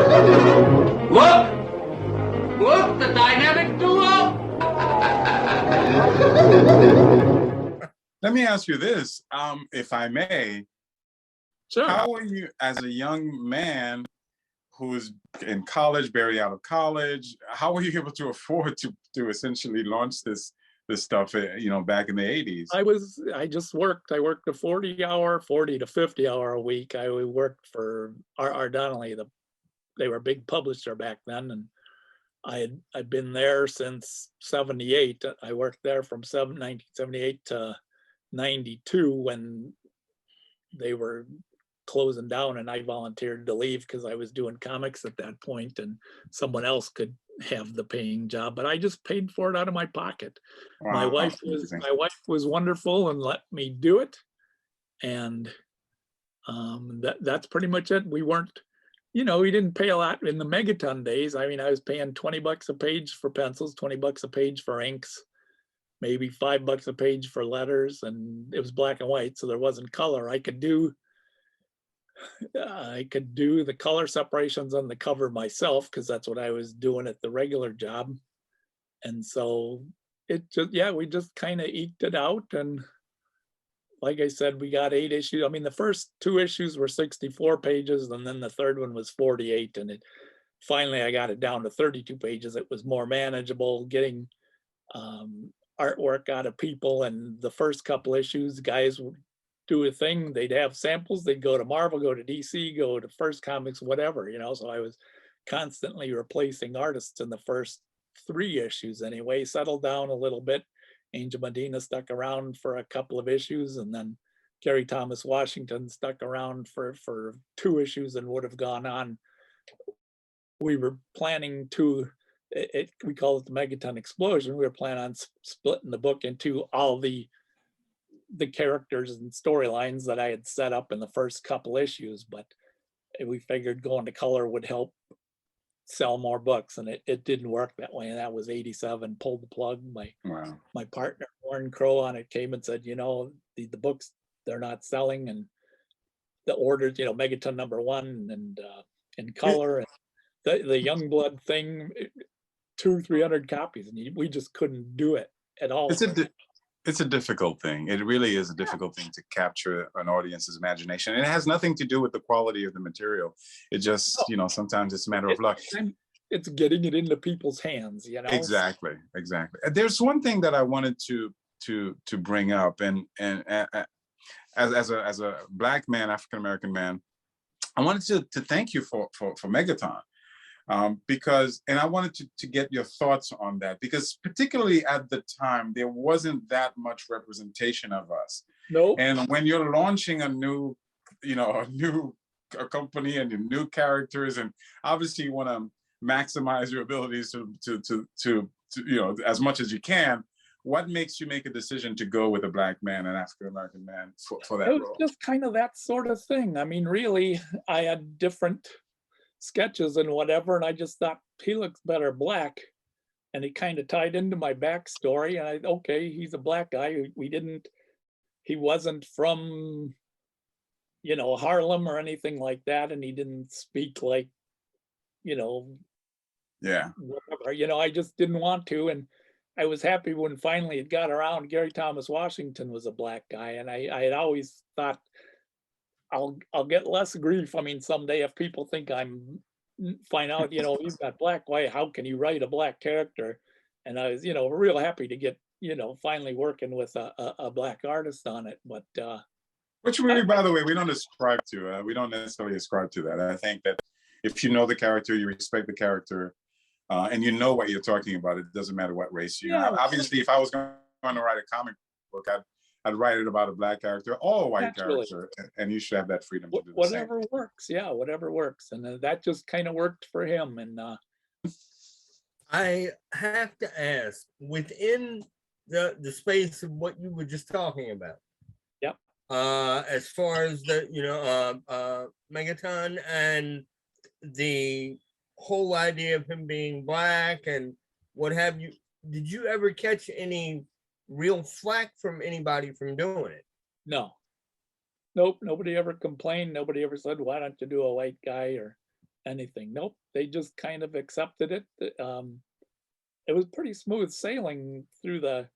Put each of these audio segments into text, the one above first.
Look! Look, the dynamic duo! Let me ask you this, if I may. Sure. How are you, as a young man who's in college, barely out of college, how were you able to afford to essentially launch this stuff, back in the 80s? I just worked. I worked a 40 to 50 hour a week. I worked for R. Donnelly. They were a big publisher back then, and I'd been there since 78. I worked there from 1978 to 92 when they were closing down, and I volunteered to leave because I was doing comics at that point and someone else could have the paying job, but I just paid for it out of my pocket. Wow, My wife was wonderful and let me do it. And that's pretty much it. We weren't, we didn't pay a lot in the Megaton days. I mean, I was paying 20 bucks a page for pencils, 20 bucks a page for inks, maybe $5 a page for letters, and it was black and white, so there wasn't color. I could do the color separations on the cover myself because that's what I was doing at the regular job. And so we just kind of eked it out. And like I said, we got 8 issues. I mean, the first 2 issues were 64 pages, and then the third one was 48. And finally I got it down to 32 pages. It was more manageable getting artwork out of people. And the first couple issues, guys would do a thing, they'd have samples, they'd go to Marvel, go to DC, go to First Comics, whatever, so I was constantly replacing artists in the first 3 issues anyway. Settled down a little bit. Angel Medina stuck around for a couple of issues, and then Gary Thomas Washington stuck around for 2 issues and would have gone on. We were planning to, we call it the Megaton Explosion. We were planning on splitting the book into all the characters and storylines that I had set up in the first couple issues, but we figured going to color would help sell more books, and it didn't work that way. And that was 87, pulled the plug. My partner Warren Crow on it came and said, the books, they're not selling, and the orders, Megaton #1 and in color, and the Youngblood thing, 200-300 copies, and we just couldn't do it at all. It's a difficult thing. It really is a difficult thing to capture an audience's imagination. And it has nothing to do with the quality of the material. It just, sometimes it's a matter of luck. It's getting it into people's hands, Exactly. There's one thing that I wanted to bring up, and as a Black man, African-American man, I wanted to thank you for Megaton. Because, and I wanted to get your thoughts on that, because particularly at the time, there wasn't that much representation of us. Nope. And when you're launching a new company and your new characters, and obviously you want to maximize your abilities to as much as you can, what makes you make a decision to go with a Black man, an African-American man for that role? It was just kind of that sort of thing. I mean, really, I had different sketches and whatever, and I just thought he looks better Black, and it kind of tied into my backstory. And okay, he's a Black guy. He wasn't from Harlem or anything like that, and he didn't speak like whatever. I just didn't want to, and I was happy when finally it got around. Gary Thomas Washington was a Black guy, and I had always thought I'll get less grief. I mean, someday if people think find out, he's got Black, why, how can you write a Black character? And I was, real happy to get, finally working with a Black artist on it. But which really, by the way, we don't ascribe to. We don't necessarily ascribe to that. I think that if you know the character, you respect the character, and you know what you're talking about, it doesn't matter what race you are. Obviously, if I was going to write a comic book, I'd write it about a Black character or a white character, and you should have that freedom to do whatever works. Yeah, whatever works, and that just kind of worked for him. And I have to ask, within the space of what you were just talking about, yep. As far as the Megaton and the whole idea of him being Black and what have you, did you ever catch any real flack from anybody from doing it? No. Nope. Nobody ever complained. Nobody ever said, why don't you do a white guy? Or anything. Nope, they just kind of accepted it. It was pretty smooth sailing through the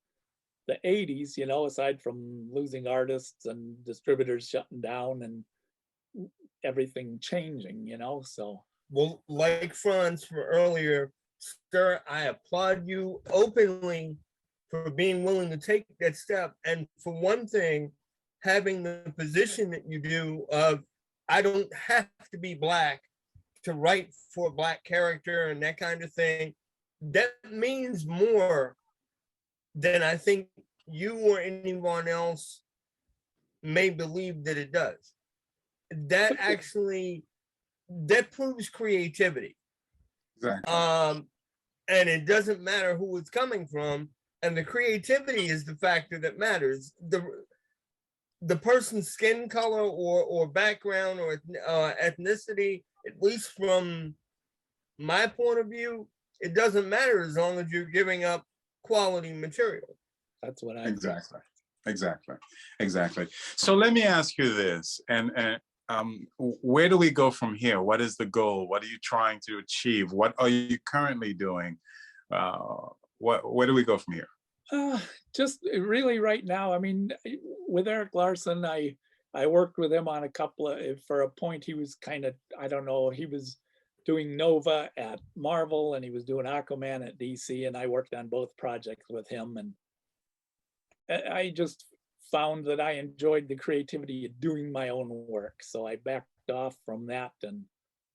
80s, you know, aside from losing artists and distributors shutting down and everything changing, you know, so. Well, like Franz from earlier, sir, I applaud you openly for being willing to take that step. And for one thing, having the position that you do of, I don't have to be Black to write for a Black character and that kind of thing, that means more than I think you or anyone else may believe that it does. That actually, that proves creativity. Exactly. And it doesn't matter who it's coming from. And the creativity is the factor that matters. The person's skin color or background or ethnicity, at least from my point of view, it doesn't matter as long as you're giving up quality material. That's what I exactly exactly. So let me ask you this, and where do we go from here? What is the goal? What are you trying to achieve? What are you currently doing? Where do we go from here? Just really right now, I mean, with Eric Larson, I worked with him on a couple of, for a point he was kind of, I don't know, he was doing Nova at Marvel and he was doing Aquaman at DC, and I worked on both projects with him. And I just found that I enjoyed the creativity of doing my own work. So I backed off from that and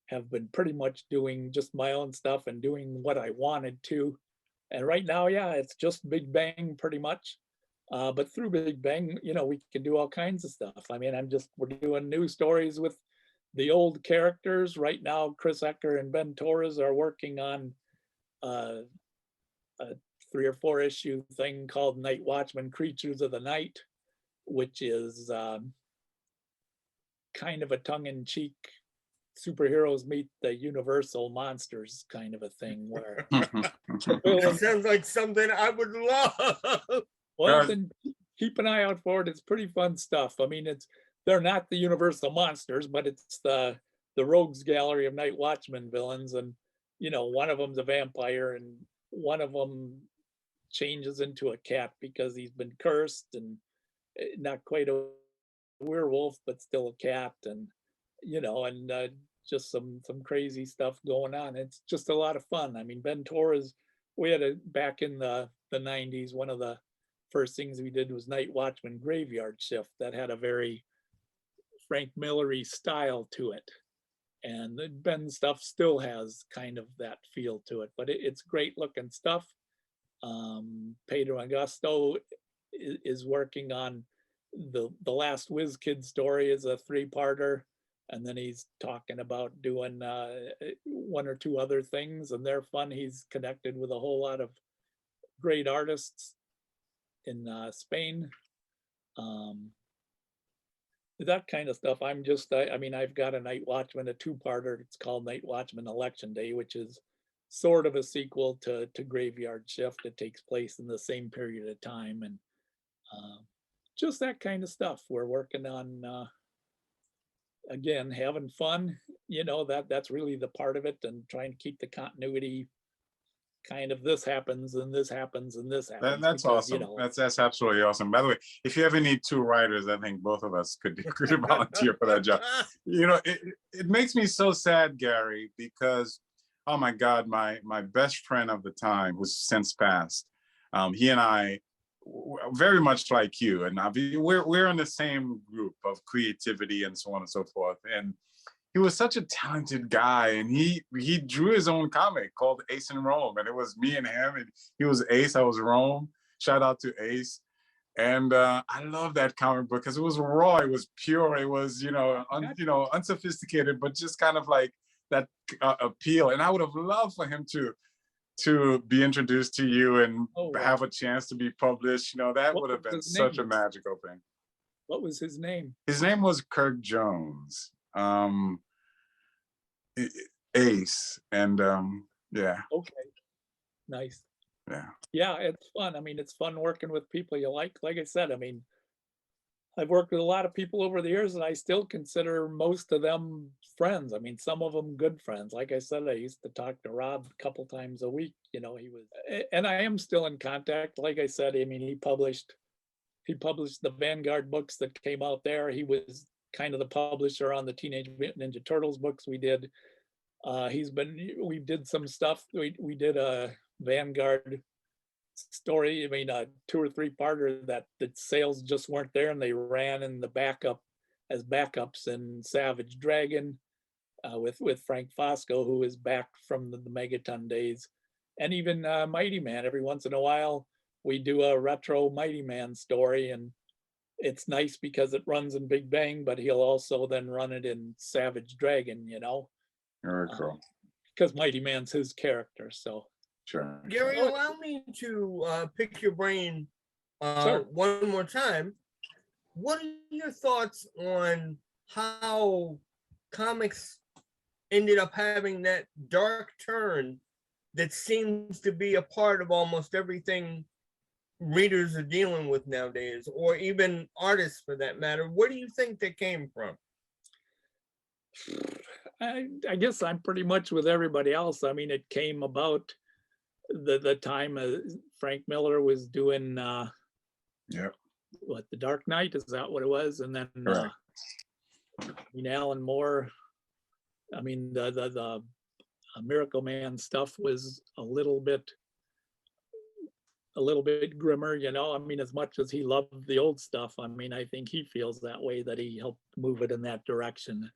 have been pretty much doing just my own stuff and doing what I wanted to. And right now, yeah, it's just Big Bang pretty much. But through Big Bang, you know, we can do all kinds of stuff. I mean, we're doing new stories with the old characters. Right now, Chris Ecker and Ben Torres are working on a 3 or 4 issue thing called Night Watchman Creatures of the Night, which is kind of a tongue-in-cheek superheroes meet the universal monsters kind of a thing where It sounds like something I would love. Well, then keep an eye out for it. It's pretty fun stuff. I mean, they're not the universal monsters, but it's the rogues gallery of Night Watchman villains, and you know, one of them's a vampire and one of them changes into a cat because he's been cursed, and not quite a werewolf but still a cat, and you know, and just some crazy stuff going on. It's just a lot of fun. I mean, Ben Torres, we had back in the 90s, one of the first things we did was Night Watchman Graveyard Shift that had a very Frank Millery style to it, and the Ben stuff still has kind of that feel to it, but it's great looking stuff. Pedro Augusto is working on the last Whiz Kid story is a 3-parter, and then he's talking about doing 1 or 2 other things, and they're fun. He's connected with a whole lot of great artists in Spain. That kind of stuff. I mean, I've got a Night Watchman, a 2-parter. It's called Night Watchman Election Day, which is sort of a sequel to Graveyard Shift. It takes place in the same period of time, and just that kind of stuff. We're working on, again, having fun. You know, that's really the part of it, and trying to keep the continuity. Kind of this happens and this happens and this happens. That's because, awesome. You know, that's absolutely awesome. By the way, if you ever need 2 writers, I think both of us could volunteer for that job. You know, it makes me so sad, Gary, because oh my God, my best friend of the time, who's since passed, he and I, very much like you, and we're in the same group of creativity and so on and so forth. And he was such a talented guy, and he drew his own comic called Ace in Rome, and it was me and him, and he was Ace, I was Rome. Shout out to Ace. And I love that comic book because it was raw, it was pure, it was, you know, unsophisticated, but just kind of like that appeal. And I would have loved for him to be introduced to you and have a chance to be published. You know, that would have been such a magical thing. What was his name? His name was Kirk Jones. Ace, and yeah. Okay, nice. Yeah. Yeah, it's fun. I mean, it's fun working with people you like. Like I said, I mean, I've worked with a lot of people over the years, and I still consider most of them friends. I mean, some of them good friends. Like I said, I used to talk to Rob a couple times a week. You know, he was, and I am still in contact. Like I said, I mean, he published the Vanguard books that came out there. He was kind of the publisher on the Teenage Mutant Ninja Turtles books we did. We did some stuff. We did a Vanguard story. I mean, a 2 or 3 parter that the sales just weren't there, and they ran in the backups in Savage Dragon with Frank Fosco, who is back from the Megaton days, and even Mighty Man. Every once in a while, we do a retro Mighty Man story, and it's nice because it runs in Big Bang, but he'll also then run it in Savage Dragon, you know. Very cool. Because Mighty Man's his character, so. Sure. Gary, allow me to pick your brain Sure. one more time. What are your thoughts on how comics ended up having that dark turn that seems to be a part of almost everything readers are dealing with nowadays, or even artists for that matter? Where do you think that came from? I guess I'm pretty much with everybody else. I mean, it came about the time Frank Miller was doing what, The Dark Knight, is that what it was? And then I mean, Alan Moore, I mean, the Miracle Man stuff was a little bit grimmer, you know. I mean, as much as he loved the old stuff, I mean, I think he feels that way, that he helped move it in that direction.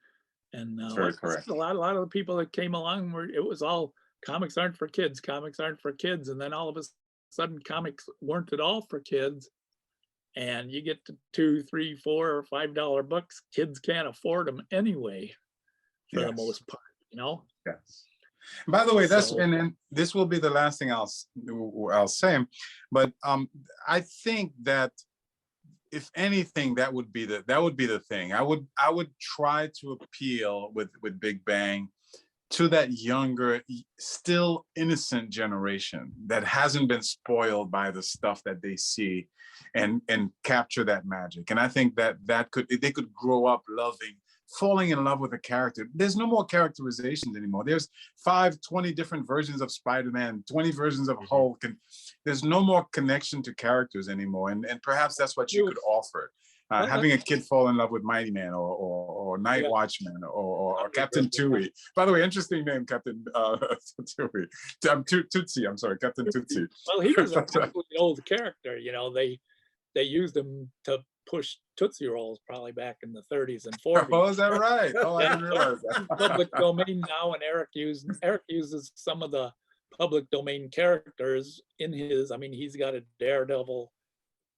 And Very correct. a lot of the people that came along it was all comics aren't for kids, and then all of a sudden comics weren't at all for kids, and you get to $2, $3, $4, or $5 books, kids can't afford them anyway, for the most part, you know. Yes. By the way, that's So, and then this will be the last thing I'll say, but I think that if anything, that would be the thing. I would try to appeal with Big Bang to that younger, still innocent generation that hasn't been spoiled by the stuff that they see, and capture that magic. And I think that they could grow up falling in love with a character. There's no more characterizations anymore. There's 20 different versions of Spider-Man, 20 versions of Hulk, and there's no more connection to characters anymore. And perhaps that's what you could offer. Having a kid fall in love with Mighty Man or Night Watchman or Captain Tooey. By the way, interesting name, Captain Tooey. Tootsie, I'm sorry, Captain Tootsie. Well, he was a completely old character, you know. They used him to push Tootsie Rolls probably back in the 30s and 40s. Oh, is that right? Oh, I didn't realize that. Public domain now, and Eric uses some of the public domain characters in his. I mean, he's got a Daredevil,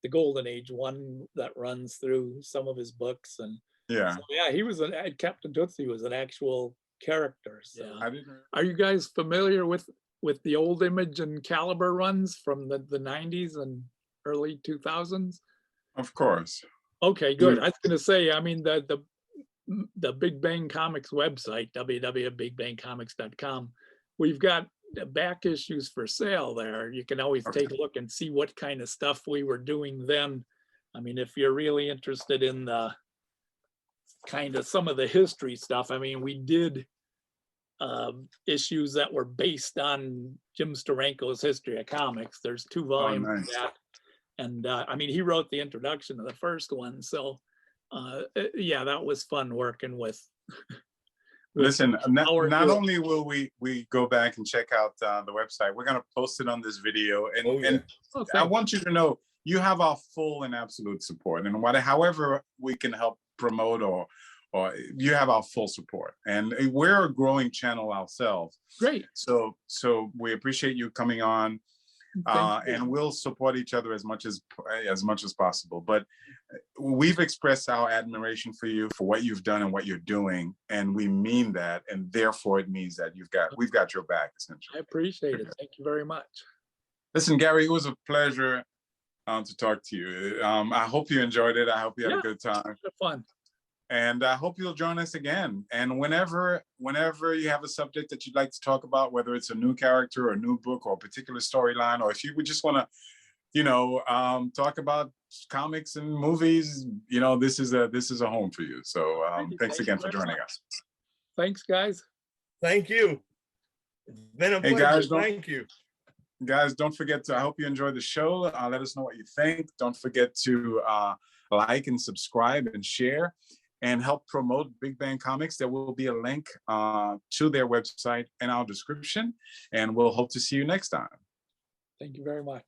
the Golden Age one that runs through some of his books, and so, he was Captain Tootsie was an actual character. So, are you guys familiar with the old Image and Caliber runs from the 90s and early 2000s? Of course. Okay, good. I was going to say, I mean, the Big Bang Comics website, www.bigbangcomics.com, we've got back issues for sale there. You can always take a look and see what kind of stuff we were doing then. I mean, if you're really interested in the kind of some of the history stuff, I mean, we did issues that were based on Jim Steranko's History of Comics. There's 2 volumes of that. And I mean, he wrote the introduction to the first one. So that was fun working with. Listen, not only will we go back and check out the website, we're going to post it on this video. And I want you to know, you have our full and absolute support. And however we can help promote or you have our full support. And we're a growing channel ourselves. Great. So we appreciate you coming on. And we'll support each other as much as possible. But we've expressed our admiration for you, for what you've done and what you're doing, and we mean that. And therefore, it means that we've got your back, essentially. I appreciate it. Thank you very much. Listen, Gary, it was a pleasure to talk to you. I hope you enjoyed it. I hope you had a good time. Fun. And I hope you'll join us again. And whenever you have a subject that you'd like to talk about, whether it's a new character or a new book or a particular storyline, or if you would just want to talk about comics and movies, this is a home for you. So thanks again for joining us. Thanks, guys. Thank you. It's been a Hey, pleasure. guys, Thank you. Guys, don't forget to, I hope you enjoyed the show. Let us know what you think. Don't forget to like and subscribe and share and help promote Big Bang Comics. There will be a link to their website in our description, and we'll hope to see you next time. Thank you very much.